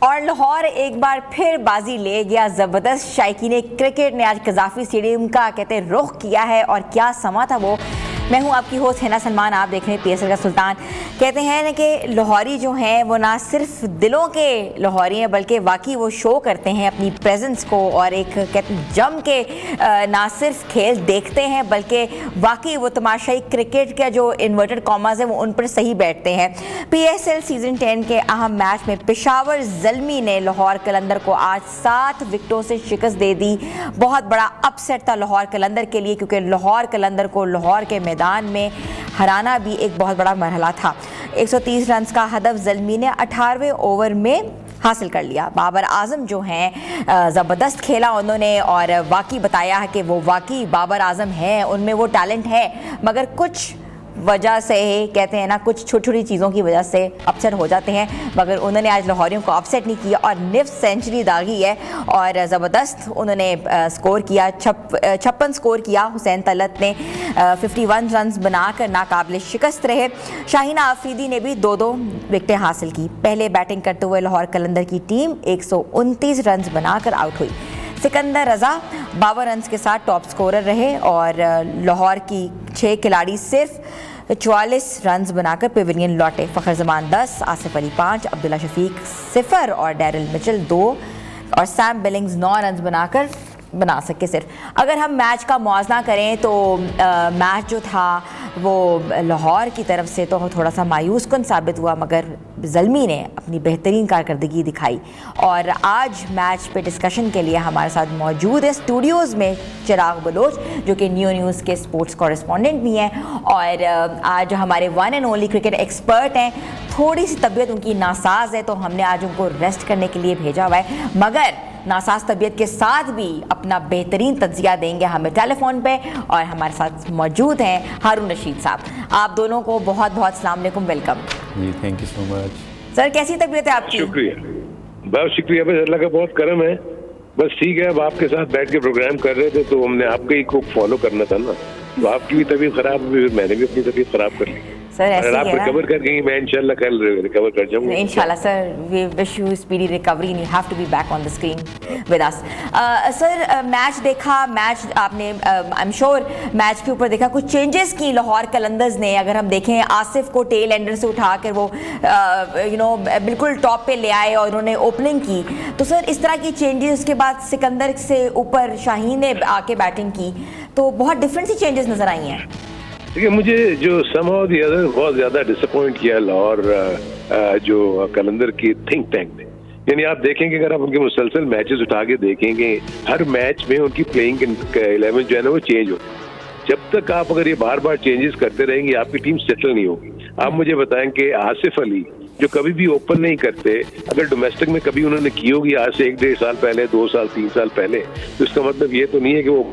और लाहौर एक बार फिर बाजी ले गया। जबरदस्त शायकीन क्रिकेट ने आज कज़ाफ़ी स्टेडियम का कहते रुख किया है और क्या समा था वो। मैं हूं आपकी होस्ट हिना सलमान, आप देख रहे हैं PSL का सुल्तान। कहते हैं कि लाहौरी जो हैं वो ना सिर्फ दिलों के लाहौरी हैं बल्कि वाकई वो शो करते हैं अपनी प्रेजेंस को और एक कहते जम के ना सिर्फ खेल देखते हैं बल्कि वाकई वो तमाशाई क्रिकेट का जो इन्वर्टेड कॉमास है वो उन पर सही बैठते हैं। PSL सीज़न 10 के अहम मैच में पेशावर ज़ल्मी ने लाहौर कलंदर को आज 7 विकेटों से शिकस्त दे दी। बहुत बड़ा अपसेट था लाहौर कलंदर के लिए क्योंकि लाहौर कलंदर को लाहौर के मैदान में हराना भी एक बहुत बड़ा मरहला था। 130 रन का हदफ ज़ल्मी ने 18वें ओवर में हासिल कर लिया। बाबर आजम जो हैं ज़बरदस्त खेला उन्होंने और वाकई बताया है कि वो वाकई बाबर आजम हैं, उनमें वो टैलेंट है मगर कुछ वजह से कहते हैं ना कुछ छोटी छोटी चीज़ों की वजह से अपसेट हो जाते हैं, मगर उन्होंने आज लाहौरियों को अपसेट नहीं किया और निफ्ट सेंचुरी दागी है और ज़बरदस्त उन्होंने स्कोर किया। 56 स्कोर किया। हुसैन तलत ने 51 रन बनाकर नाकाबिल शिकस्त रहे। शाहीन आफरीदी ने भी 2-2 विकेटें हासिल की। पहले बैटिंग करते हुए लाहौर कलंदर की टीम 129 रन बनाकर आउट हुई। सिकंदर रज़ा 52 रन के साथ टॉप स्कोरर रहे और लाहौर की 6 खिलाड़ी सिर्फ 44 रन बनाकर पेविलियन लौटे। फ़खर जमान 10, आसिफ अली 5, अब्दुल्ला शफीक 0 और डैरिल मिचेल 2 और सैम बिलिंग्स 9 रन बनाकर बना सके सिर्फ। अगर हम मैच का मुआवजा करें तो मैच जो था वो लाहौर की तरफ से तो थोड़ा सा मायूस कुन साबित हुआ, मगर ज़ल्मी ने अपनी बेहतरीन कारकर्दगी दिखाई। और आज मैच पे डिस्कशन के लिए हमारे साथ मौजूद है स्टूडियोज़ में चिराग बलोच जो कि न्यू न्यूज़ के स्पोर्ट्स कॉरेस्पॉन्डेंट भी हैं और आज हमारे one and only cricket expert हैं। थोड़ी सी तबीयत उनकी नासाज है तो हमने आज उनको रेस्ट करने के लिए भेजा हुआ है, मगर नासाज तबीयत के साथ भी अपना बेहतरीन तज्जिया देंगे हमें टेलीफोन पे और हमारे साथ मौजूद हैं हारून रशीद साहब। आप दोनों को बहुत बहुत अस्सलाम वालेकुम, वेलकम जी। Thank you so much sir. कैसी तबीयत है आपकी? शुक्रिया, बहुत शुक्रिया, बस अल्लाह का बहुत करम है। बस ठीक है, अब आपके साथ बैठ के प्रोग्राम कर रहे थे तो हमने आपके ही को फॉलो करना था ना, तो आपकी भी तबीयत खराब हुई, मैंने भी अपनी तबीयत खराब कर ली। सर ऐसे आप रिकवर कर गई, मैं इंशाल्लाह कल रिकवर कर जाऊंगा इंशाल्लाह। Sir we wish you speedy recovery and you have to be back on the screen with us. Sir match देखा, मैच आपने आई एम श्योर मैच के ऊपर देखा, कुछ चेंजेस की लाहौर कलंदर्स ने। अगर हम देखें आसिफ को टेल एंडर से उठाकर वो बिल्कुल टॉप पे ले आए और उन्होंने ओपनिंग की, तो सर इस तरह की चेंजेस के बाद सिकंदर से ऊपर शाहीन ने आके बैटिंग की तो बहुत डिफरेंट सी चेंजेस नजर आई हैं। देखिए, मुझे जो समहाउ द अदर बहुत ज्यादा डिसअपॉइंट किया लाहौर जो कलंदर की थिंक टैंक ने, यानी आप देखेंगे अगर आप उनके मुसलसल मैचेस उठा के देखेंगे, हर मैच में उनकी प्लेइंग 11 जो है ना वो चेंज हो। जब तक आप अगर ये बार बार चेंजेस करते रहेंगे आपकी टीम सेटल नहीं होगी। आप मुझे बताएं कि आसिफ अली जो कभी भी ओपन नहीं करते, अगर डोमेस्टिक में कभी उन्होंने की होगी आज से 1-1.5 साल पहले, 2 साल 3 साल पहले, तो इसका मतलब ये तो नहीं है कि वो।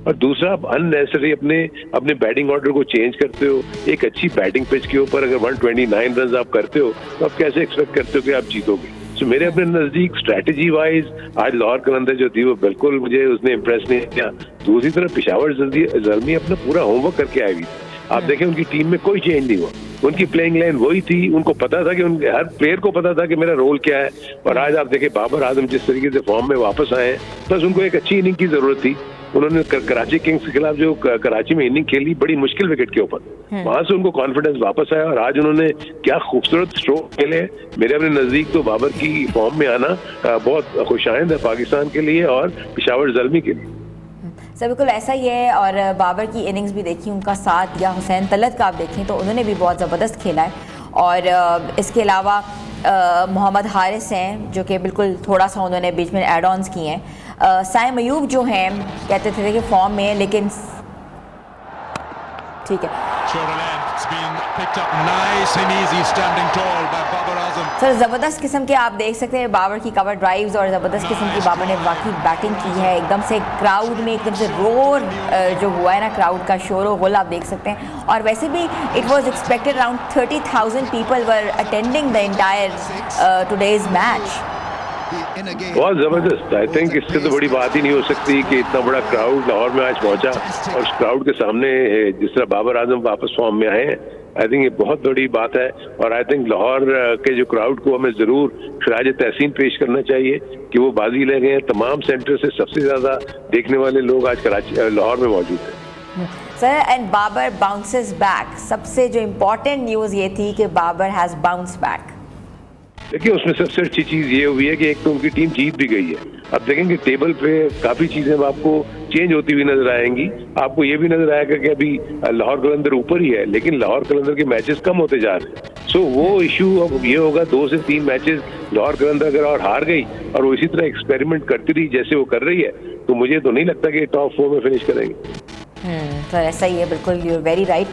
और दूसरा, आप अननेसेसरी अपने बैटिंग ऑर्डर को चेंज करते हो। एक अच्छी बैटिंग पिच के ऊपर अगर 129 रन आप करते हो तो आप कैसे एक्सपेक्ट करते हो कि आप जीतोगे? तो मेरे अपने नजदीक स्ट्रैटेजी वाइज आज लाहौर कलंदर जो थी वो बिल्कुल मुझे उसने इम्प्रेस नहीं किया। दूसरी तरफ पेशावर ज़ल्मी अपना पूरा होमवर्क करके आई हुई। आप देखें उनकी टीम में कोई चेंज नहीं हुआ, उनकी प्लेइंग लाइन वही थी। उनको पता था कि उनके हर प्लेयर को पता था कि मेरा रोल क्या है। और आज आप देखें बाबर आजम जिस तरीके से फॉर्म में वापस आए हैं, बस उनको एक अच्छी इनिंग की जरूरत थी। उन्होंने कराची किंग्स के खिलाफ जो कराची में इनिंग खेली बड़ी मुश्किल विकेट के ऊपर, वहां से उनको कॉन्फिडेंस वापस आया और आज उन्होंने क्या खूबसूरत स्ट्रोक खेले। मेरे अपने नजदीक तो बाबर की फॉर्म में आना बहुत खुशाइंद है पाकिस्तान के लिए और पेशावर ज़ल्मी के लिए। सर बिल्कुल ऐसा ही है। और बाबर की इनिंग्स भी देखी, उनका साथ या हुसैन तलत का आप देखें तो उन्होंने भी बहुत ज़बरदस्त खेला है। और इसके अलावा मोहम्मद हारिस हैं जो कि बिल्कुल थोड़ा सा उन्होंने बीच में एड ऑन्स किए हैं। साइम अयूब जो हैं कहते थे कि फॉर्म में है, लेकिन ठीक है सर ज़बरदस्त किस्म के आप देख सकते हैं बाबर की कवर ड्राइव्स और ज़बरदस्त किस्म की बाबर ने वाकई बैटिंग की है। एकदम से क्राउड में एकदम से रोर जो हुआ है ना, क्राउड का शोर व गुल आप देख सकते हैं। और वैसे भी it was expected around 30,000 people were attending the entire today's match. बहुत जबरदस्त। आई थिंक इससे तो बड़ी बात ही नहीं हो सकती कि इतना बड़ा क्राउड लाहौर में आज पहुंचा और उस क्राउड के सामने जिस तरह बाबर आजम वापस फॉर्म में आए हैं, आई थिंक ये बहुत बड़ी बात है। और आई थिंक लाहौर के जो क्राउड को हमें जरूर खराज तहसीन पेश करना चाहिए कि वो बाजी ले गए हैं। तमाम सेंटर से सबसे ज्यादा देखने वाले लोग आज कराची लाहौर में मौजूद हैं। Sir, and Babar bounces back, सबसे जो इम्पोर्टेंट न्यूज़ ये थी कि बाबर हैज़ बाउंस बैक। देखिए उसमें सबसे अच्छी चीज ये हुई है कि एक तो उनकी टीम जीत भी गई है। अब देखेंगे टेबल पे काफी चीजें आपको चेंज होती हुई नजर आएंगी। आपको ये भी नजर आएगा कि अभी लाहौर कलंदर ऊपर ही है, लेकिन लाहौर कलंदर के मैचेस कम होते जा रहे हैं। सो वो इशू अब ये होगा 2 से 3 मैचेस लाहौर कलंदर अगर और हार गई और वो इसी तरह एक्सपेरिमेंट करती रही जैसे वो कर रही है, तो मुझे तो नहीं लगता कि टॉप 4 में फिनिश करेंगे। तो ऐसा ही है, बिल्कुल, you are very right.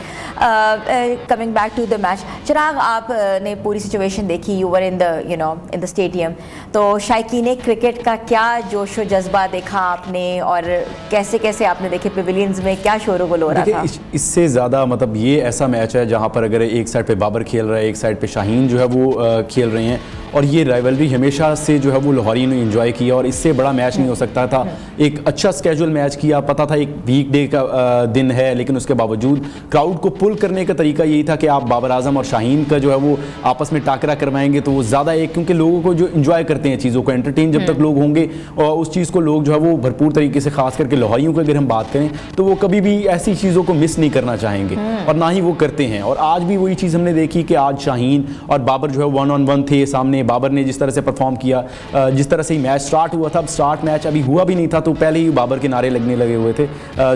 Coming back to the match, Chirag, आपने पूरी सिचुएशन देखी, you were in the stadium, तो शायकीन क्रिकेट का क्या जोश व जज्बा देखा आपने और कैसे कैसे आपने देखे पेविलियंस में क्या शोर गुल हो रहा था? इससे ज़्यादा मतलब ये ऐसा मैच है जहाँ पर अगर एक साइड पे बाबर खेल रहा है, एक साइड पे शाहीन जो है वो खेल रहे हैं, और ये राइवलरी हमेशा से जो है वो लाहौरी ने एंजॉय किया और इससे बड़ा मैच नहीं हो सकता था। एक अच्छा स्केजुअल मैच किया, पता था एक वीकडे का दिन है, लेकिन उसके बावजूद क्राउड को पुल करने का तरीका यही था कि आप बाबर आजम और शाहीन का जो है वो आपस में टाकरा करवाएंगे तो वो ज़्यादा एक, क्योंकि लोगों को जो एंजॉय करते हैं चीज़ों को, एंटरटेन जब तक लोग होंगे और उस चीज़ को लोग जो है वो भरपूर तरीके से, खास करके लाहौरियों की अगर हम बात करें तो वो कभी भी ऐसी चीज़ों को मिस नहीं करना चाहेंगे और ना ही वो करते हैं। और आज भी वही चीज़ हमने देखी कि आज शाहीन और बाबर जो है 1-on-1 थे सामने। बाबर ने जिस तरह से परफॉर्म किया, जिस तरह से मैच स्टार्ट हुआ था, अब स्टार्ट मैच अभी हुआ भी नहीं था तो पहले ही बाबर के नारे लगने लगे हुए थे,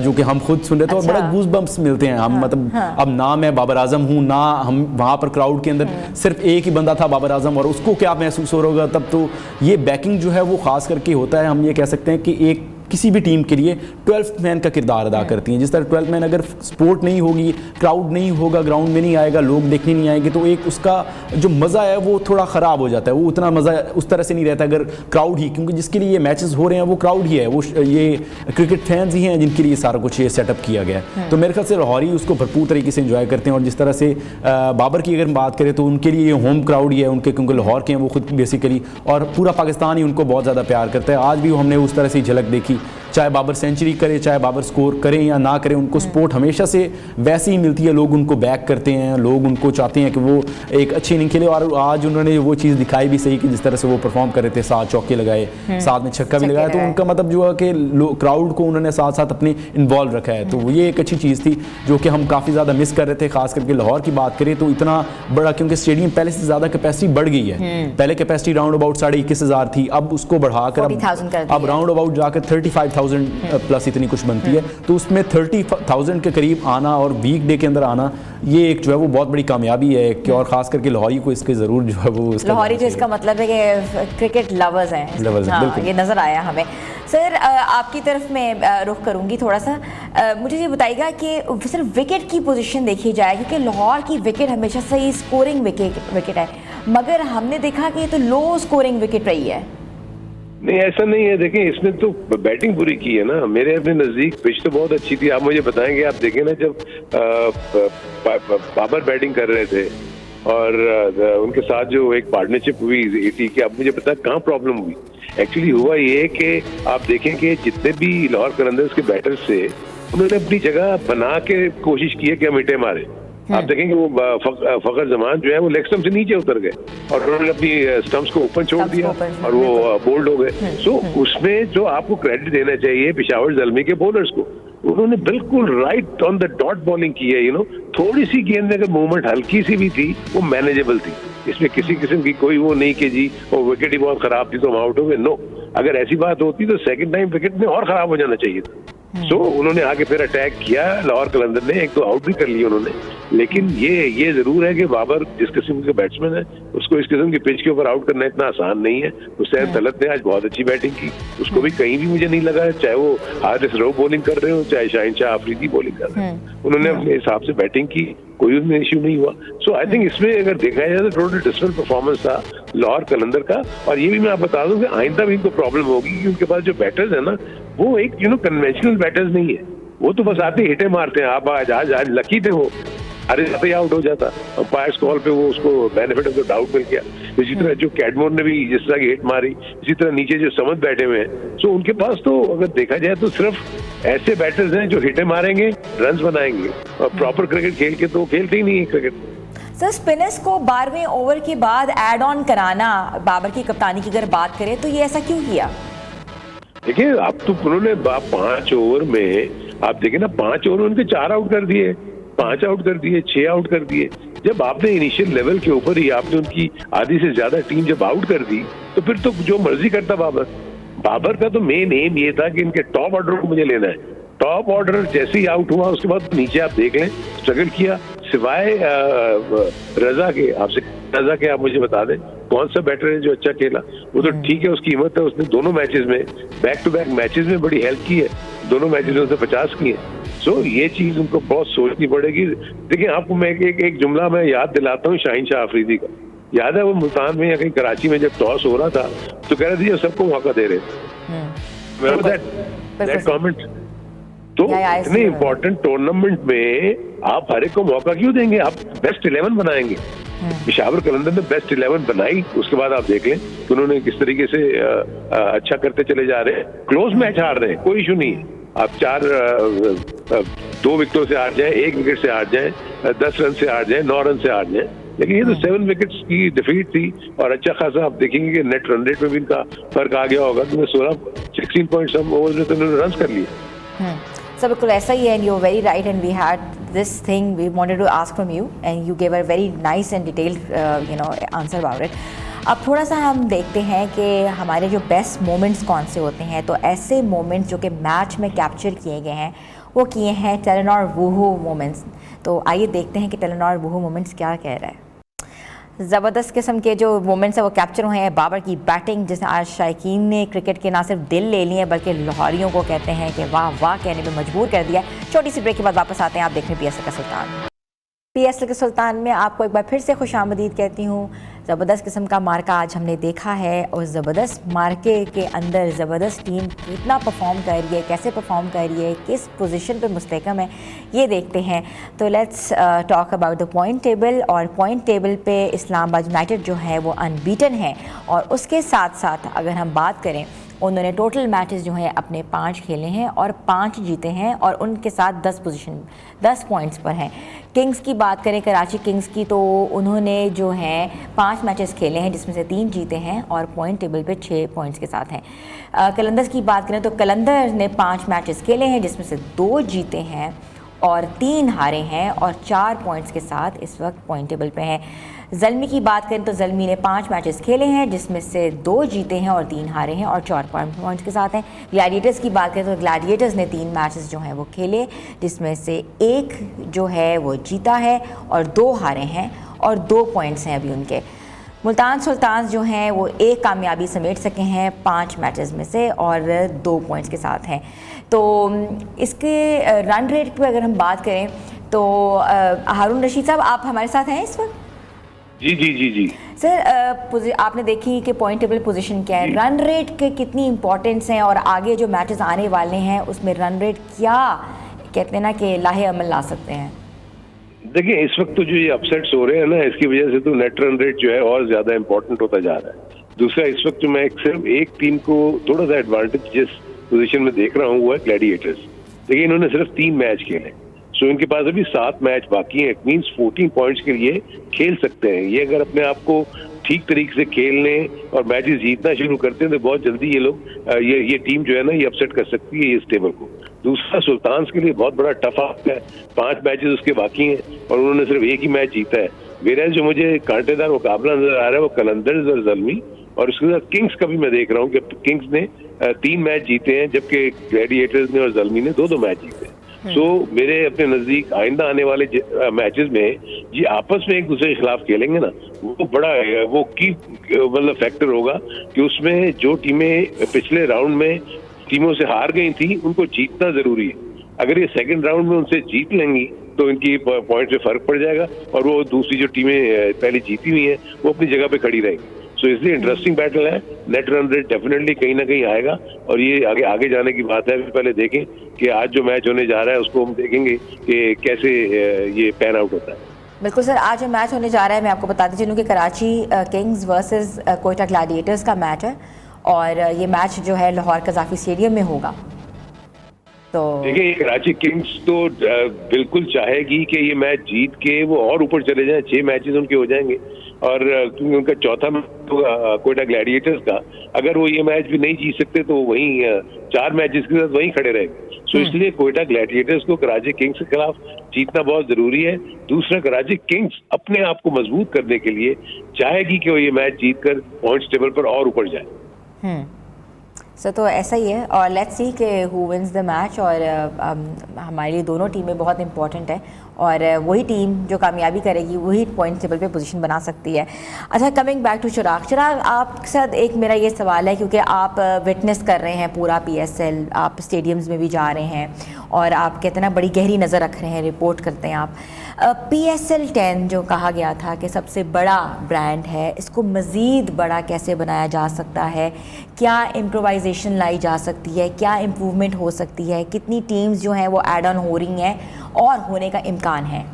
जो कि हम खुद सुन रहे थे। अच्छा। और बड़ा गूज बम्प्स मिलते हैं हम, मतलब अब ना मैं बाबर आजम हूँ ना हम, वहाँ पर क्राउड के अंदर सिर्फ एक ही बंदा था बाबर आजम, और उसको क्या महसूस हो रहा होगा तब। तो ये बैकिंग जो है वो खास करके होता है, हम ये कह सकते हैं कि एक किसी भी टीम के लिए 12th मैन का किरदार अदा करती हैं। जिस तरह 12th मैन अगर सपोर्ट नहीं होगी, क्राउड नहीं होगा, ग्राउंड में नहीं आएगा, लोग देखने नहीं आएंगे, तो एक उसका जो मज़ा है वो थोड़ा ख़राब हो जाता है। वो उतना मज़ा उस तरह से नहीं रहता अगर क्राउड ही, क्योंकि जिसके लिए ये मैचेस हो रहे हैं वो क्राउड ही है, वो ये क्रिकेट फैंस ही हैं जिनके लिए सारा कुछ ये सेटअप किया गया है। तो मेरे ख्याल से लाहौरी उसको भरपूर तरीके से एंजॉय करते हैं। और जिस तरह से बाबर की अगर बात करें तो उनके लिए ये होम क्राउड ही है उनके, क्योंकि लाहौर के हैं वो खुद बेसिकली, और पूरा पाकिस्तान ही उनको बहुत ज़्यादा प्यार करता है। आज भी हमने उस तरह से झलक देखी, चाहे बाबर सेंचुरी करे, चाहे बाबर स्कोर करें या ना करें, उनको सपोर्ट हमेशा से वैसी ही मिलती है। लोग उनको बैक करते हैं, लोग उनको चाहते हैं कि वो एक अच्छी इनिंग खेले। और आज उन्होंने वो चीज़ दिखाई भी सही कि जिस तरह से वो परफॉर्म कर रहे थे, 7 चौके लगाए, साथ में छक्का भी लगाया, तो उनका मतलब जो है कि क्राउड को उन्होंने साथ साथ अपने इन्वॉल्व रखा है। तो ये एक अच्छी चीज़ थी जो कि हम काफ़ी ज़्यादा मिस कर रहे थे। खास करके लाहौर की बात करें तो इतना बड़ा, क्योंकि स्टेडियम पहले से ज़्यादा कैपेसिटी बढ़ गई है। पहले कैपेसिटी राउंड अबाउट 21,500 थी, अब उसको बढ़ाकर अब राउंड अबाउट जाकर 35,000 प्लस इतनी कुछ बनती है। तो उसमें 30,000 के करीब आना और वीक डे के अंदर आना, ये एक जो है वो बहुत बड़ी कामयाबी है कि, और खास करके लाहौरी को इसके ज़रूर जो है वो लाहौरी जो इसका मतलब है कि क्रिकेट लवर्स हैं। हाँ, ये नज़र आया हमें। सर, आपकी तरफ मैं रुख करूंगी थोड़ा सा। मुझे ये बताइएगा कि सिर्फ विकेट की पोजीशन देखी जाए, क्योंकि लाहौर की विकेट हमेशा से ही स्कोरिंग विकेट है, मगर हमने देखा कि ये तो लो स्कोरिंग विकेट रही है। नहीं, ऐसा नहीं है। देखें, इसने तो बैटिंग पूरी की है ना। मेरे अपने नजदीक पिच तो बहुत अच्छी थी। आप मुझे बताएंगे, आप देखें ना, जब बाबर बैटिंग कर रहे थे और उनके साथ जो एक पार्टनरशिप हुई 80 की, आप मुझे पता कहाँ प्रॉब्लम हुई। एक्चुअली हुआ ये कि आप देखें कि जितने भी लाहौर कलंदर्स के बैटर्स थे, उन्होंने अपनी जगह बना के कोशिश की है कि हम इटे मारे। आप देखेंगे वो फखर जमान जो है वो लेग स्टंप से नीचे उतर गए और उन्होंने अपनी स्टंप्स को ओपन छोड़ दिया और वो बोल्ड हो गए। सो उसमें जो आपको क्रेडिट देना चाहिए पेशावर ज़ल्मी के बॉलर्स को, उन्होंने बिल्कुल right on the dot bowling की है। थोड़ी सी गेंद में अगर मूवमेंट हल्की सी भी थी वो मैनेजेबल थी। इसमें किसी किस्म की कोई वो नहीं कि जी वो विकेट ही बहुत खराब थी तो हम आउट हो गए। नो, अगर ऐसी बात होती तो सेकंड टाइम विकेट में और खराब हो जाना चाहिए था। सो उन्होंने आगे फिर अटैक किया, लाहौर कलंदर ने 1-2 आउट भी कर लिए उन्होंने। लेकिन ये जरूर है कि बाबर जिस किस्म के बैट्समैन है, उसको इस किस्म की पिच के ऊपर आउट करना इतना आसान नहीं है। हुसैन तलत ने आज बहुत अच्छी बैटिंग की, उसको भी कहीं भी मुझे नहीं लगा, चाहे वो हारिस रऊफ बॉलिंग कर रहे हो, चाहे शाहीन शाह अफरीदी बॉलिंग कर रहे हो, उन्होंने अपने हिसाब से बैटिंग की, कोई उनमें इश्यू नहीं हुआ। सो आई थिंक इसमें अगर देखा जाए तो टोटल डिफरेंट परफॉर्मेंस था लाहौर कलंदर का। और ये भी मैं आप बता दूं कि आइंदा भी इनको प्रॉब्लम होगी कि उनके पास जो बैटर्स है ना, वो एक कन्वेंशनल बैटर्स नहीं है। वो तो बस आते हिटे मारते हैं। आप आज लकी थे वो अरे पे आउट हो जाता, अंपायर्स कॉल पे वो उसको बेनिफिट ऑफ द डाउट मिल गया। इसी तरह जो कैडमोर ने भी जिस तरह की हिट मारी, इसी तरह नीचे जो समझ बैठे हुए हैं, सो उनके पास तो अगर देखा जाए तो सिर्फ ऐसे बैटर्स हैं जो हिटें मारेंगे, रन्स बनाएंगे, और प्रॉपर क्रिकेट खेल के तो खेलते ही नहीं है क्रिकेट। सर स्पिनर्स को 12वें ओवर के बाद एड ऑन कराना, बाबर की कप्तानी की अगर बात करें तो ये ऐसा क्यों किया? देखिए अब तो उन्होंने 5 ओवर में आप देखिए ना, 5 ओवर उनके 4 आउट कर दिए, 5 आउट कर दिए, 6 आउट कर दिए। जब आपने इनिशियल लेवल के ऊपर ही आपने उनकी आधी से ज्यादा टीम जब आउट कर दी, तो फिर तो जो मर्जी करता बाबर का तो मेन एम ये था कि इनके टॉप ऑर्डर को मुझे लेना है। टॉप ऑर्डर जैसे ही आउट हुआ उसके बाद नीचे आप देख लें, स्ट्रगल किया, सिवाय रजा के। आपसे रजा के आप मुझे बता दें कौन सा बैटर है जो अच्छा खेला? वो तो ठीक है, उसकी हिम्मत है, उसने दोनों मैचेस में बैक टू बैक मैचेस में बड़ी हेल्प की है, दोनों मैचेस में उसने 50 किए। सो ये चीज उनको बहुत सोचनी पड़ेगी। देखिए आपको मैं एक जुमला मैं याद दिलाता हूँ शाहीन शाह अफरीदी का। याद है वो मुल्तान में या कहीं कराची में जब टॉस हो रहा था तो कह रहे थे सबको मौका दे रहे थे, दैट कमेंट। तो इतने इंपॉर्टेंट टूर्नामेंट में आप हर एक को मौका क्यों देंगे? आप बेस्ट 11 बनाएंगे। पेशावर कलंदर ने बेस्ट 11 बनाई, उसके बाद आप देख लें कि उन्होंने किस तरीके से अच्छा करते चले जा रहे हैं। क्लोज मैच हार रहे हैं, कोई इशू नहीं है। आप 2 विकेटों से हार जाए, 1 विकेट से हार जाए, 10 रन से हार जाए, 9 रन से हार जाए, लेकिन ये तो 7 विकेट्स की डिफीट थी। और अच्छा खासा आप देखेंगे कि नेट रन रेट में भी इनका फर्क आ गया होगा। तो 16 पॉइंट सम ओवर में तो इन्होंने रन कर लिए। So बिल्कुल ऐसा ही है, and you're very right, and we had this thing we wanted to ask from you and you gave a very nice and detailed answer about it. अब थोड़ा सा हम देखते हैं कि हमारे जो बेस्ट मोमेंट्स कौन से होते हैं। तो ऐसे मोमेंट्स जो कि मैच में कैप्चर किए गए हैं वो किए हैं टेलेनॉर वुहू मोमेंट्स। तो आइए देखते हैं कि टेलेनॉर वुहू मोमेंट्स क्या कह रहा है। ज़बरदस्त किस्म के जो मोमेंट्स हैं वो कैप्चर हुए हैं। बाबर की बैटिंग जिसने आज शायकीन ने क्रिकेट के ना सिर्फ दिल ले लिए बल्कि लाहौरियों को कहते हैं कि वाह वाह कहने में मजबूर कर दिया। छोटी सी ब्रेक के बाद वापस आते हैं, आप देख रहे हैं PSL का सुल्तान। PSL के सुल्तान में आपको एक बार फिर से खुशामदीद कहती हूँ। ज़बरदस्त किस्म का मार्का आज हमने देखा है और ज़बरदस्त मार्के के अंदर ज़बरदस्त टीम कितना परफॉर्म कर रही है, कैसे परफॉर्म कर रही है, किस पोजीशन पे मुस्तहकम है, ये देखते हैं। तो let's talk about the point table. और पॉइंट टेबल पे इस्लामाबाद यूनाइटेड जो है वो अनबीटन है, और उसके साथ साथ अगर हम बात करें उन्होंने टोटल मैचेस जो हैं अपने 5 खेले हैं और 5 जीते हैं, और उनके साथ 10 पॉइंट्स पर हैं। किंग्स की बात करें, कराची किंग्स की, तो उन्होंने जो हैं 5 मैचेस खेले हैं जिसमें से 3 जीते हैं और पॉइंट टेबल पे 6 पॉइंट्स के साथ हैं। कलंदर्स की बात करें तो कलंदर ने 5 मैचेस खेले हैं जिसमें से 2 जीते हैं और 3 हारे हैं और 4 पॉइंट्स के साथ इस वक्त पॉइंट टेबल पे हैं। ज़ल्मी की बात करें तो ज़ल्मी ने 5 मैचेस खेले हैं जिसमें से 2 जीते हैं और 3 हारे हैं और 4 पॉइंट्स के साथ हैं। ग्लैडिएटर्स की बात करें तो ग्लैडिएटर्स ने 3 मैचेस जो हैं वो खेले जिसमें से 1 जो है वो जीता है और 2 हारे हैं और 2 पॉइंट्स हैं अभी उनके। मुल्तान सुल्तान जो हैं वो 1 कामयाबी समेट सके हैं 5 मैचेस में से और 2 पॉइंट्स के साथ हैं। तो इसके रन रेट पर अगर हम बात करें तो हारून रशीद साहब आप हमारे साथ हैं इस वक्त? जी सर, आपने देखी कि पॉइंट टेबल पोजीशन क्या है, रन रेट के कितनी इंपॉर्टेंस है और आगे जो मैचेस आने वाले हैं उसमें रन रेट क्या कहते हैं ना कि लाहे अमल ला सकते हैं? देखिए इस वक्त तो जो ये अपसेट्स हो रहे हैं ना, इसकी वजह से तो नेट रन रेट जो है और ज्यादा इंपॉर्टेंट होता जा रहा है। दूसरा, इस वक्त जो मैं सिर्फ एक टीम को थोड़ा सा एडवांटेज जिस पोजीशन में देख रहा हूँ वो है ग्लैडिएटर्स। देखिए इन्होंने सिर्फ 3 मैच खेले, सो इनके पास अभी 7 मैच बाकी हैं। इट मींस 14 पॉइंट्स के लिए खेल सकते हैं। ये अगर अपने आप को ठीक तरीके से खेलने और मैचेस जीतना शुरू करते हैं तो बहुत जल्दी ये लोग ये टीम जो है ना ये अपसेट कर सकती है इस टेबल को। दूसरा, सुल्तान के लिए बहुत बड़ा टफ आउट है, 5 मैचेस उसके बाकी हैं और उन्होंने सिर्फ 1 ही मैच जीता है। वेराज जो मुझे कांटेदार मुकाबला नजर आ रहा है वो कलंदर्स और ज़ल्मी, और उसके साथ किंग्स का भी मैं देख रहा हूँ कि किंग्स ने 3 मैच जीते हैं जबकि ग्लैडिएटर्स ने और ज़ल्मी ने 2-2 मैच जीते हैं। सो मेरे अपने नजदीक आइंदा आने वाले मैचेस में ये आपस में एक दूसरे के खिलाफ खेलेंगे ना, वो बड़ा वो की मतलब फैक्टर होगा कि उसमें जो टीमें पिछले राउंड में टीमों से हार गई थी उनको जीतना जरूरी है। अगर ये सेकंड राउंड में उनसे जीत लेंगी तो इनकी पॉइंट से फर्क पड़ जाएगा और वो दूसरी जो टीमें पहले जीती हुई हैं वो अपनी जगह पे खड़ी रहेंगी। सो इसलिए इंटरेस्टिंग बैटल है। नेट रन रेट डेफिनेटली कहीं ना कहीं आएगा और ये आगे आगे जाने की बात है। पहले देखें कि आज जो मैच होने जा रहा है उसको हम देखेंगे कि कैसे ये पैन आउट होता है। बिल्कुल सर, आज जो मैच होने जा रहा है मैं आपको बताती चलूँ कि Karachi Kings versus Quetta Gladiators का मैच है और ये मैच जो है लाहौर कज़ाफ़ी स्टेडियम में होगा। तो देखिए कराची किंग्स तो बिल्कुल चाहेगी कि ये मैच जीत के वो और ऊपर चले जाएं, 6 मैचेस उनके हो जाएंगे और क्योंकि उनका चौथा मैच होगा कोयटा ग्लैडिएटर्स का, अगर वो ये मैच भी नहीं जीत सकते तो वहीं 4 मैचेस के साथ वहीं खड़े रहेंगे। सो इसलिए कोयटा ग्लैडिएटर्स को कराची किंग्स के खिलाफ जीतना बहुत जरूरी है। दूसरा, कराची किंग्स अपने आप को मजबूत करने के लिए चाहेगी कि वो ये मैच जीतकर पॉइंट्स टेबल पर और ऊपर जाए। सर तो ऐसा ही है और लेट्स सी कि हु विंस द मैच और हमारे लिए दोनों टीमें बहुत इंपॉर्टेंट है और वही टीम जो कामयाबी करेगी वही पॉइंट टेबल पे पोजीशन बना सकती है। अच्छा, कमिंग बैक टू चिराग, आपके साथ एक मेरा ये सवाल है क्योंकि आप विटनेस कर रहे हैं पूरा PSL, आप स्टेडियम्स में भी जा रहे हैं और आप कहते हैं ना बड़ी गहरी नज़र रख रहे हैं, रिपोर्ट करते हैं आप। PSL 10 जो कहा गया था कि सबसे बड़ा ब्रांड है, इसको मज़ीद बड़ा कैसे बनाया जा सकता है? क्या इम्प्रोवाइजेशन लाई जा सकती है? क्या इम्प्रूवमेंट हो सकती है? कितनी टीम्स जो हैं वो ऐड ऑन हो रही हैं और होने का इम्कान है?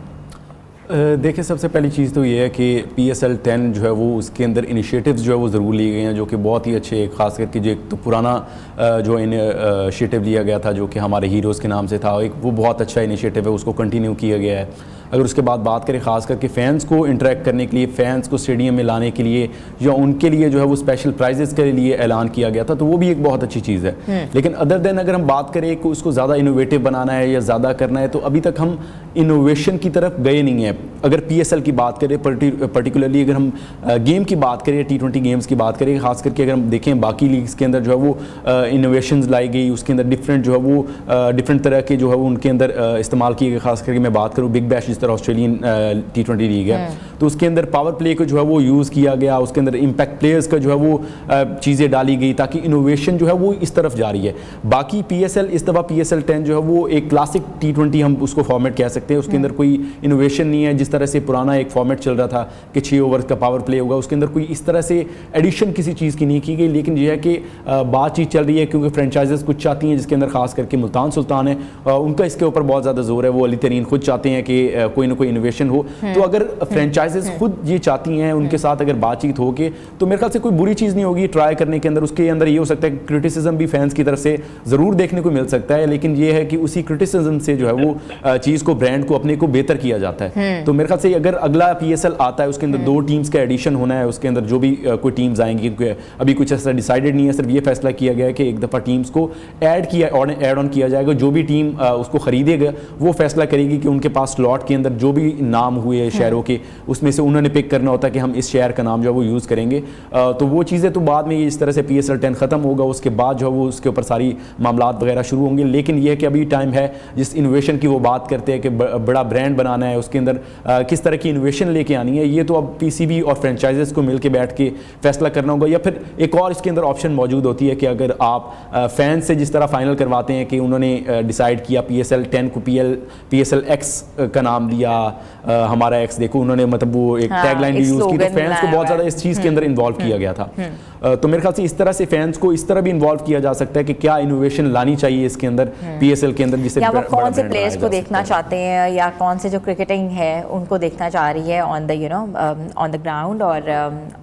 देखिए, सबसे पहली चीज़ तो ये है कि PSL 10 जो है वो उसके अंदर इनिशिएटिव्स जो है वो ज़रूर लिए गए हैं जो कि बहुत ही अच्छे, खास करके जो एक तो पुराना जो इनिशिएटिव लिया गया था जो कि हमारे हीरोज़ के नाम से था, एक वो बहुत अच्छा इनिशिएटिव है, उसको कंटिन्यू किया गया है। अगर उसके बाद बात करें ख़ास करके फ़ैन्स को इंटरेक्ट करने के लिए, फ़ैन्स को स्टेडियम में लाने के लिए या उनके लिए जो है वो स्पेशल प्राइजेस के लिए ऐलान किया गया था, तो वो भी एक बहुत अच्छी चीज़ है। लेकिन अदर देन अगर हम बात करें कि उसको ज़्यादा इनोवेटिव बनाना है या ज़्यादा करना है, तो अभी तक हम इनोवेशन की तरफ गए नहीं हैं। अगर PSL की बात करें, पर्टिकुलरली अगर हम गेम की बात करें, T20 गेम्स की बात करें, खास करके अगर हम देखें बाकी लीग्स के अंदर जो है वो इनोवेशंस लाई गई, उसके अंदर डिफरेंट जो है वो डिफरेंट तरह के जो है वो उनके अंदर इस्तेमाल किए गए। खास करके मैं बात करूँ बिग बैश जिस तरह ऑस्ट्रेलियन T20 लीग है, तो उसके अंदर पावर प्ले को जो है वो यूज़ किया गया, उसके अंदर इम्पैक्ट प्लेयर्स का जो है वो चीज़ें डाली गई ताकि इनोवेशन जो है वो इस तरफ जा रही है। बाकी PSL इस दफ़ा PSL 10 जो है वो एक क्लासिक T20 हम उसको फॉर्मेट कह सकते हैं, उसके अंदर कोई इनोवेशन नहीं है। जिस तरह से पुराना एक फॉर्मेट चल रहा था कि 6 ओवर्स का पावर प्ले होगा, उसके अंदर कोई इस तरह से एडिशन किसी चीज़ की नहीं की गई। लेकिन यह है कि बातचीत चल रही है क्योंकि फ्रेंचाइजेस कुछ चाहती हैं, जिसके अंदर खास करके मुल्तान सुल्तान है, उनका इसके ऊपर बहुत ज़्यादा जोर है। वो अली तरीन खुद चाहते हैं कि कोई ना कोई इनोवेशन हो। तो अगर फ्रेंचाइजेस खुद ये चाहती हैं, उनके साथ अगर बातचीत हो के, तो मेरे ख्याल से कोई बुरी चीज़ नहीं होगी ट्राई करने के अंदर। उसके अंदर ये हो सकता है कि क्रिटिसिज्म भी फैंस की तरफ से ज़रूर देखने को मिल सकता है, लेकिन ये है कि उसी क्रिटिसिज्म से जो है वो चीज़ को, ब्रांड को, अपने को बेहतर किया जाता है। तो मेरे ख्याल से अगर अगला PSL आता है उसके अंदर 2 टीम्स का एडिशन होना है, उसके अंदर जो भी कोई टीम्स आएंगी, क्योंकि अभी कुछ ऐसा डिसाइडेड नहीं है, सिर्फ ये फैसला किया गया है कि एक दफ़ा टीम्स को ऐड ऑन किया जाएगा। जो भी टीम उसको खरीदेगा वो फैसला करेगी कि उनके पास स्लॉट के अंदर जो भी नाम हुए शहरों के, उसमें से उन्होंने पिक करना होता है कि हम इस शहर का नाम जो है वो यूज़ करेंगे। तो वो चीज़ें तो बाद में इस तरह से PSL 10 ख़त्म होगा, उसके बाद जो है वो उसके ऊपर सारी मामलात वगैरह शुरू होंगे। लेकिन ये है कि अभी टाइम है, जिस इनोवेशन की वो बात करते हैं कि बड़ा ब्रांड बनाना है, उसके अंदर किस तरह की इनोवेशन लेके आनी है, ये तो अब PCB और फ्रेंचाइजेस को मिलकर बैठ के फैसला करना होगा। या फिर एक और इसके अंदर ऑप्शन मौजूद होती है कि अगर आप फैंस से जिस तरह फाइनल करवाते हैं कि उन्होंने डिसाइड किया PSL 10 को PSL X का नाम दिया, हमारा X देखो, उन्होंने मतलब वो एक टैगलाइन भी यूज़ की, तो फैंस को बहुत ज़्यादा इस चीज़ के अंदर इन्वॉल्व किया गया था। तो मेरे ख्याल से इस तरह से फैंस को इस तरह भी इन्वॉल्व किया जा सकता है कि क्या इनोवेशन लानी चाहिए इसके अंदर PSL के अंदर, जिससे या वो कौन से प्लेयर्स को देखना चाहते हैं या कौन से जो क्रिकेटिंग है उनको देखना चाह रही है on the on the ground और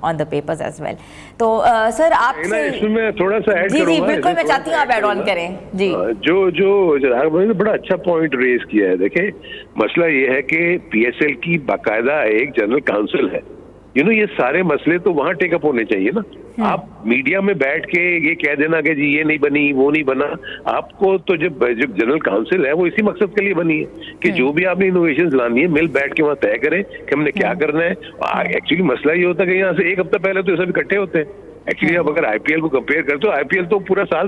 on the papers as well. तो सर आपसे इसमें थोड़ा सा ऐड जी बिल्कुल, मैं चाहती हूँ आप ऐड ऑन करें। जी, जो बड़ा अच्छा पॉइंट रेज किया है। देखिए, मसला ये है कि PSL की बाकायदा एक जनरल काउंसिल है। ये सारे मसले तो वहां टेकअप होने चाहिए ना। आप मीडिया में बैठ के ये कह देना कि जी ये नहीं बनी, वो नहीं बना, आपको तो जब जनरल काउंसिल है वो इसी मकसद के लिए बनी है कि जो भी आपने इनोवेशंस लानी है, मिल बैठ के वहां तय करें कि हमने क्या करना है। एक्चुअली मसला ये होता है कि यहाँ से एक हफ्ता पहले तो ये सब इकट्ठे होते हैं। एक्चुअली अब अगर IPL को कंपेयर करते हो, IPL तो पूरा साल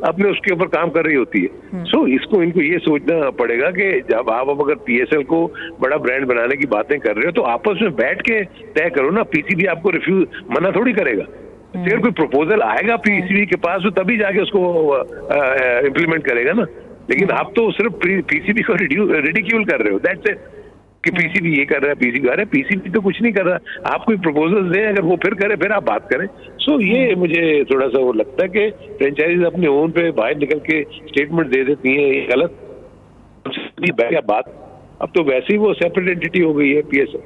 अपने उसके ऊपर काम कर रही होती है। सो इनको ये सोचना पड़ेगा कि जब आप अगर PSL को बड़ा ब्रांड बनाने की बातें कर रहे हो तो आपस में बैठ के तय करो ना। PCB आपको रिफ्यूज मना थोड़ी करेगा। अगर कोई प्रपोजल आएगा PCB के पास तो तभी जाके उसको इम्प्लीमेंट करेगा ना। लेकिन आप तो सिर्फ PCB को रिडिक्यूल कर रहे हो, दैट्स इट। कि पीसीबी ये कर रहा है, पीसीबी अरे पीसीबी तो कुछ नहीं कर रहा, आप कोई प्रपोजल दें, अगर वो फिर करे फिर आप बात करें। सो ये मुझे थोड़ा सा वो लगता है कि फ्रेंचाइजीज अपने ओन पे बाहर निकल के स्टेटमेंट दे देती हैं, ये गलत बात। अब तो वैसे ही वो सेपरेट एंटिटी हो गई है पीएसएल।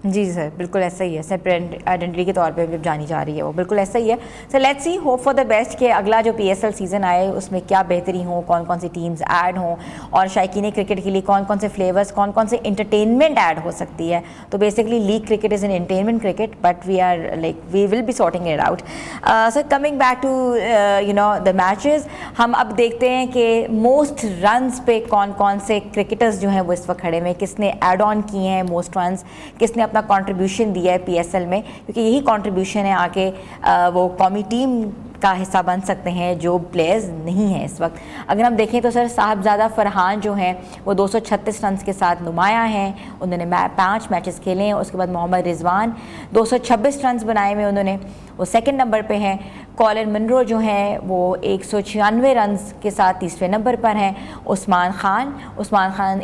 जी सर, बिल्कुल ऐसा ही है, सेपरेट आइडेंटिटी के तौर पे भी जानी जा रही है वो, बिल्कुल ऐसा ही है। Sir let's see, hope for the best कि अगला जो पीएसएल सीज़न आए उसमें क्या बेहतरी हो, कौन कौन सी टीम्स ऐड हों, और शायकीन क्रिकेट के लिए कौन कौन से फ्लेवर्स, कौन कौन से इंटरटेनमेंट ऐड हो सकती है। तो basically league cricket is an entertainment cricket, but we are like we will be sorting it out. Sir coming back to the matches, हम अब देखते हैं कि मोस्ट रन्स पे कौन कौन से क्रिकेटर्स जो हैं वो इस वक्त खड़े में, किसने ऐड ऑन किए हैं मोस्ट रन्स, किसने अपना कंट्रीब्यूशन दिया है पीएसएल में, क्योंकि यही कंट्रीब्यूशन है आके वो कौमी टीम का हिस्सा बन सकते हैं जो प्लेयर्स नहीं हैं इस वक्त। अगर हम देखें तो सर साहबजादा फरहान जो हैं वो 236 रन के साथ नुमाया हैं, उन्होंने 5 मैचेस खेले हैं। उसके बाद मोहम्मद रिजवान 226 रन बनाए हुए उन्होंने, वो सेकंड नंबर पे हैं। कॉलिन मुनरो जो हैं वो 196 रन के साथ तीसरे नंबर पर हैं। उस्मान खान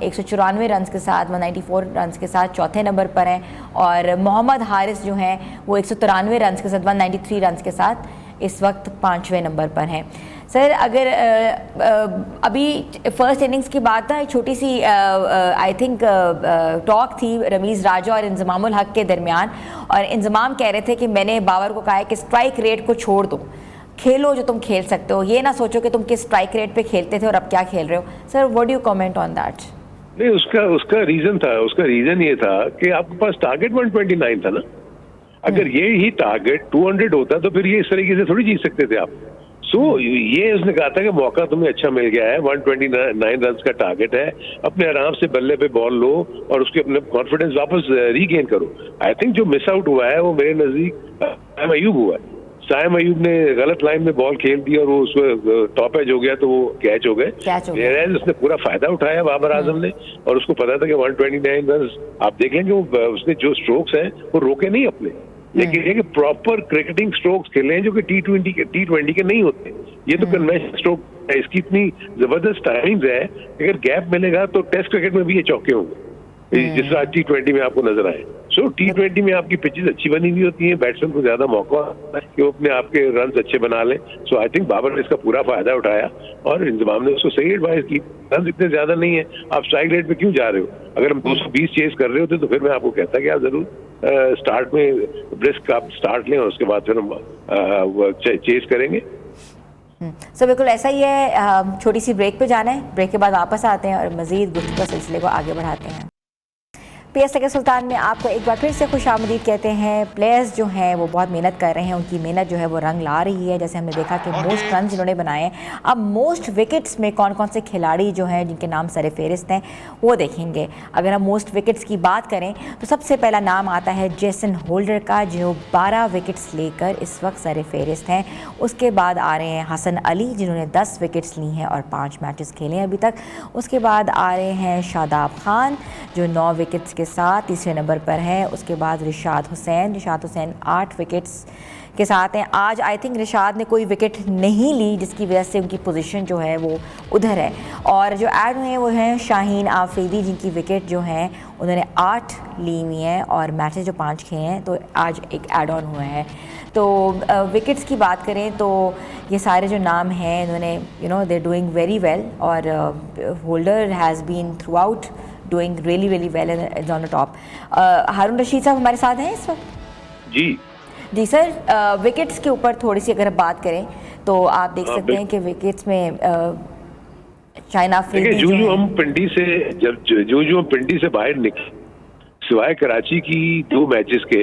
194 रन के साथ 194 रन के साथ चौथे नंबर पर हैं। और मोहम्मद हारिस जो हैं वो 193 रन के साथ 193 रन के साथ इस वक्त 5वें नंबर पर हैं। सर अगर अभी फर्स्ट इनिंग्स की बात है, छोटी सी आई थिंक टॉक थी रमीज़ राजा और इंजमामुल हक के दरमियान, और इंजमाम कह रहे थे कि मैंने बाबर को कहा है कि स्ट्राइक रेट को छोड़ दो, खेलो जो तुम खेल सकते हो, ये ना सोचो कि तुम किस स्ट्राइक रेट पे खेलते थे और अब क्या खेल रहे हो। Sir what do you comment on that? नहीं, उसका रीजन ये था कि आपके पास टारगेट 129 था ना। अगर ये ही टारगेट 200 होता तो फिर ये इस तरीके से थोड़ी जीत सकते थे आप। ये उसने कहा था कि मौका तुम्हें अच्छा मिल गया है, 129 रन का टारगेट है, अपने आराम से बल्ले पे बॉल लो और उसके अपने कॉन्फिडेंस वापस रीगेन करो। आई थिंक जो मिस आउट हुआ है वो मेरे नजदीक साइम अयूब हुआ है। साइम अयूब ने गलत लाइन में बॉल खेल दी और वो उसमें टॉप एज हो गया तो वो कैच हो गए। उसने पूरा फायदा उठाया बाबर आजम ने, और उसको पता था कि 129 रन आप देख लेंगे वो उसने जो स्ट्रोक्स हैं वो रोके नहीं अपने, लेकिन ये कि प्रॉपर क्रिकेटिंग स्ट्रोक्स खेले हैं जो कि टी20 के नहीं होते। ये तो कन्वेंशनल स्ट्रोक है, इसकी इतनी जबरदस्त टाइमिंग्स है, अगर गैप मिलेगा तो टेस्ट क्रिकेट में भी ये चौके होंगे जिस तरह टी20 में आपको नजर आए। सो टी20 में आपकी पिचेस अच्छी बनी हुई होती हैं, बैट्समैन को ज्यादा मौका होता है कि वो अपने आपके रन अच्छे बना लें। सो आई थिंक बाबर ने इसका पूरा फायदा उठाया और इंतजाम ने उसको सही एडवाइस की। रन इतने ज्यादा नहीं है, आप स्ट्राइक रेट पे क्यों जा रहे हो? अगर हम 220 चेस कर रहे होते तो फिर मैं आपको कहता कि आप जरूर स्टार्ट में ब्रिस्क आप स्टार्ट लें और उसके बाद फिर हम चेस करेंगे। सो बिल्कुल ऐसा ही है। छोटी सी ब्रेक पे जाना है, ब्रेक के बाद वापस आते हैं और मजीद गुफ्तगू का सिलसिले को आगे बढ़ाते हैं। पीएसएल के सुल्तान में आपको एक बार फिर से खुशामदीद कहते हैं। प्लेयर्स जो हैं वो बहुत मेहनत कर रहे हैं, उनकी मेहनत जो है वो रंग ला रही है। जैसे हमने देखा कि मोस्ट रन जिन्होंने बनाए हैं, अब मोस्ट विकेट्स में कौन कौन से खिलाड़ी जो हैं जिनके नाम सरफहरिस्त हैं वो देखेंगे। अगर हम मोस्ट विकेट्स की बात करें तो सबसे पहला नाम आता है जेसन होल्डर का, जो 12 विकेट्स लेकर इस वक्त सरफहरिस्त हैं। उसके बाद आ रहे हैं हसन अली जिन्होंने 10 विकेट्स ली हैं और 5 मैचेस खेले हैं अभी तक। उसके बाद आ रहे हैं शादाब खान जो 9 विकेट्स के साथ तीसरे नंबर पर है। उसके बाद रिशाद हुसैन 8 विकेट्स के साथ हैं। आज आई थिंक रिशाद ने कोई विकेट नहीं ली जिसकी वजह से उनकी पोजीशन जो है वो उधर है। और जो ऐड हुए हैं वो हैं शाहीन आफरीदी जिनकी विकेट जो हैं उन्होंने 8 ली हुई हैं और मैचेस जो 5 खेले हैं, तो आज एक ऐड ऑन हुआ है। तो विकेट्स की बात करें तो ये सारे जो नाम हैं इन्होंने दे डूइंग वेरी वेल, और Holder has been throughout doing really well is on the top. Haroon Rashid sahab हमारे साथ हैं इस वक्त। जी सर, विकेट्स के ऊपर थोड़ी सी अगर बात करें तो आप देख सकते हैं कि विकेट्स में शाहीन आफरीदी जो हम पिंडी से बाहर निकले, सिवाय कराची की 2 मैचेस के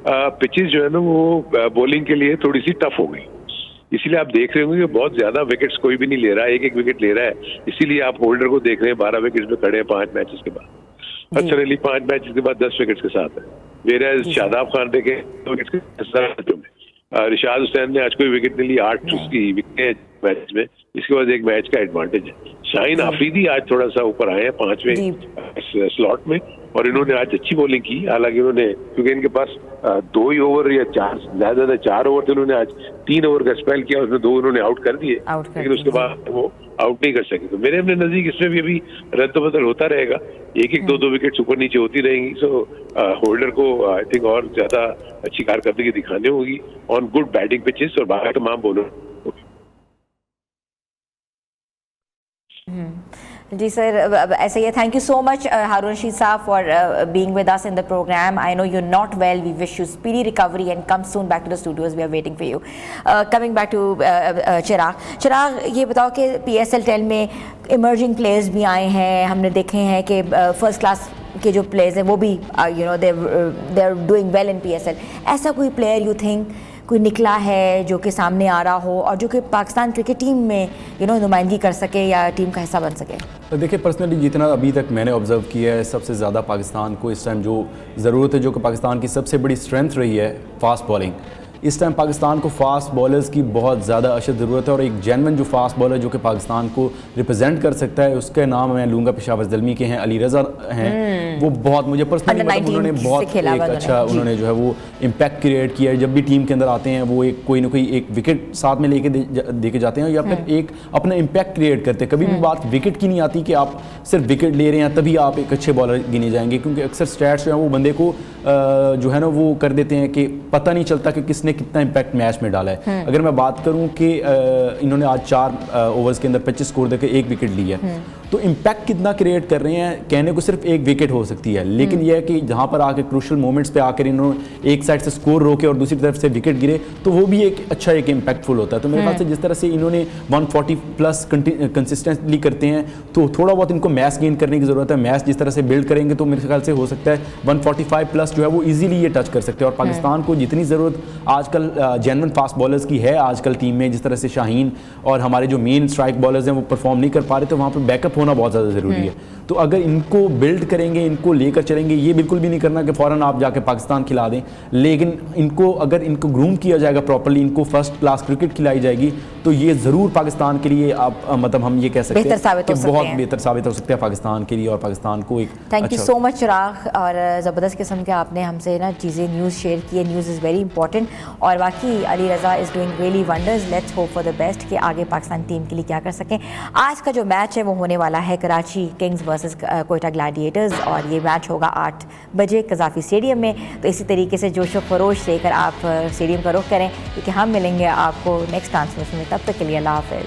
पिचेस जो है ना वो बॉलिंग के लिए थोड़ी सी टफ हो गई। इसीलिए आप देख रहे होंगे कि बहुत ज्यादा विकेट्स कोई भी नहीं ले रहा है, एक विकेट ले रहा है। इसीलिए आप होल्डर को देख रहे हैं 12 विकेट्स पे खड़े हैं 5 मैचेस के बाद। अच्छा अली 5 मैचेस के बाद 10 विकेट्स के साथ है। मेरा शादाब खान देखे 2 विकेट्स के साथ में। रिशाद हुसैन ने आज कोई विकेट नहीं ली, 8 उसकी विकेट मैच में, इसके बाद एक मैच का एडवांटेज है। शाहीन आफरीदी आज थोड़ा सा ऊपर आए हैं 5वें स्लॉट में, और इन्होंने आज अच्छी बॉलिंग की। हालांकि इन्होंने, क्योंकि इनके पास 2 ही ओवर या 4 ज्यादा 4 ओवर थे, उन्होंने आज 3 ओवर का स्पेल किया, उसमें 2 उन्होंने आउट कर दिए, लेकिन उसके बाद वो आउट नहीं कर सके। तो मेरे अपने नजदीक इसमें भी अभी रद्द बदल होता रहेगा, एक दो विकेट ऊपर नीचे होती रहेंगी। सो होल्डर को आई थिंक और ज्यादा अच्छी कारकर्दगी दिखानी होगी ऑन गुड बैटिंग पिचेस, और बाकी तमाम बॉलर। जी सर, ऐसे ही है। Thank you so much Haroon Rashid sahab for being with us in the programme. I know you are not well, we wish you speedy recovery and come soon back to the studios, we are waiting for you. Coming back to Chirag, ये बताओ कि PSL 10 में emerging players भी आए हैं, हमने देखे हैं कि फर्स्ट क्लास के जो प्लेयर्स हैं वो भी they are doing well in PSL। ऐसा कोई प्लेयर यू थिंक कोई निकला है जो कि सामने आ रहा हो और जो कि पाकिस्तान क्रिकेट टीम में नुमाइंदगी कर सके या टीम का हिस्सा बन सके? तो देखिए, पर्सनली जितना अभी तक मैंने ऑब्जर्व किया है, सबसे ज़्यादा पाकिस्तान को इस टाइम जो ज़रूरत है, जो कि पाकिस्तान की सबसे बड़ी स्ट्रेंथ रही है, फास्ट बॉलिंग। इस टाइम पाकिस्तान को फास्ट बॉलर्स की बहुत ज़्यादा अशद ज़रूरत है, और एक जेन्युइन जो फास्ट बॉलर जो कि पाकिस्तान को रिप्रेजेंट कर सकता है, उसके नाम मैं लूँगा पेशावर ज़ल्मी के हैं, अली रज़ा हैं। वो बहुत मुझे पर्सनली मतलब उन्होंने बहुत एक अच्छा उन्होंने जो है वो इम्पैक्ट क्रिएट किया है। जब भी टीम के अंदर आते हैं वो एक कोई ना कोई एक विकेट साथ में लेके दे के जाते हैं, या फिर एक अपना इम्पैक्ट क्रिएट करते हैं। कभी भी बात विकेट की नहीं आती कि आप सिर्फ विकेट ले रहे हैं तभी आप एक अच्छे बॉलर गिने जाएंगे, क्योंकि अक्सर स्टैट्स जो है वो बंदे को जो है ना वो कर देते हैं कि पता नहीं चलता कि किसने कितना इम्पैक्ट मैच में डाला है। अगर मैं बात करूं कि इन्होंने आज 4 ओवर्स के अंदर 25 स्कोर देकर 1 विकेट लिया, तो इम्पैक्ट कितना क्रिएट कर रहे हैं, कहने को सिर्फ 1 विकेट हो सकती है, लेकिन यह है कि जहां पर आके क्रूशल मोमेंट्स पे आकर इन्होंने एक साइड से स्कोर रोके और दूसरी तरफ से विकेट गिरे, तो वो भी एक अच्छा एक इम्पैक्टफुल होता है। तो मेरे ख्याल से जिस तरह से इन्होंने 140 प्लस कंसिस्टेंटली करते हैं, तो थोड़ा बहुत इनको मैच गेन करने की ज़रूरत है। मैच जिस तरह से बिल्ड करेंगे तो मेरे ख्याल से हो सकता है 145 प्लस जो है वो ईजिली ये टच कर सकते हैं। और पाकिस्तान को जितनी ज़रूरत आजकल जेन्युइन फास्ट बॉलर्स की है आजकल टीम में, जिस तरह से शाहीन और हमारे जो मेन स्ट्राइक बॉलर्स हैं वो परफॉर्म नहीं कर पा रहे, तो वहाँ पर बैकअप होना बहुत ज़्यादा ज़रूरी है। तो अगर इनको बिल्ड करेंगे, इनको लेकर चलेंगे, ये बिल्कुल भी नहीं करना कि फ़ौरन आप जाके पाकिस्तान खिला दें, लेकिन इनको अगर इनको ग्रूम किया जाएगा प्रॉपर्ली, इनको फर्स्ट क्लास क्रिकेट खिलाई जाएगी, तो ये ज़रूर पाकिस्तान के लिए आप मतलब हम ये कह सकते हैं कि बहुत बेहतर साबित हो सकते हैं पाकिस्तान के लिए, और पाकिस्तान को एक थैंक यू सो मच चिराग, और ज़बरदस्त किस्म के आपने हमसे ना चीज़ें न्यूज़ शेयर की है। न्यूज़ इज़ वेरी इंपॉर्टेंट, और बाकी Ali Raza is doing really wonders. Let's hope for the best कि आगे पाकिस्तान टीम के लिए क्या कर सकें। आज का जो मैच है वो होने वाला है Karachi Kings versus Quetta Gladiators, और ये मैच होगा 8 बजे कज़ाफ़ी स्टेडियम में। तो इसी तरीके से जोशो खरोश लेकर आप स्टेडियम का रुख करें, क्योंकि हम मिलेंगे आपको नेक्स्ट ट्रांसमिशन में। तब तक के लिए अल्लाह हाफ़िज़।